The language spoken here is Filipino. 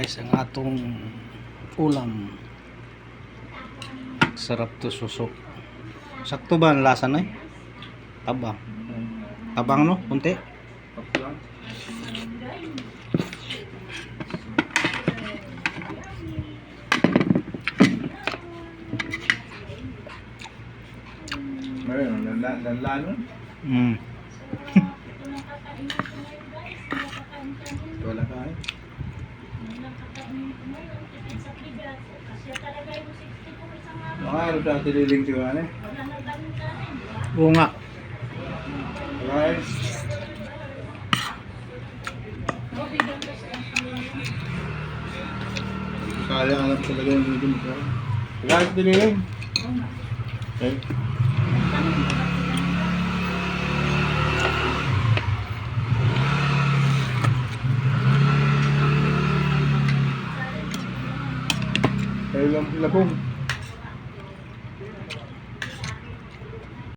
guys ang atong ulam. Sarap to susok. Sakto ba ang lasa na eh? Tabang. Tabang no? Kunti. Lanlan. Wala ka eh. Mga ano sa tililing siya eh? Oo nga. Right. Kaya alam talaga yung video mo. Wala sa tililing. Okay. Kaya lang sila pong.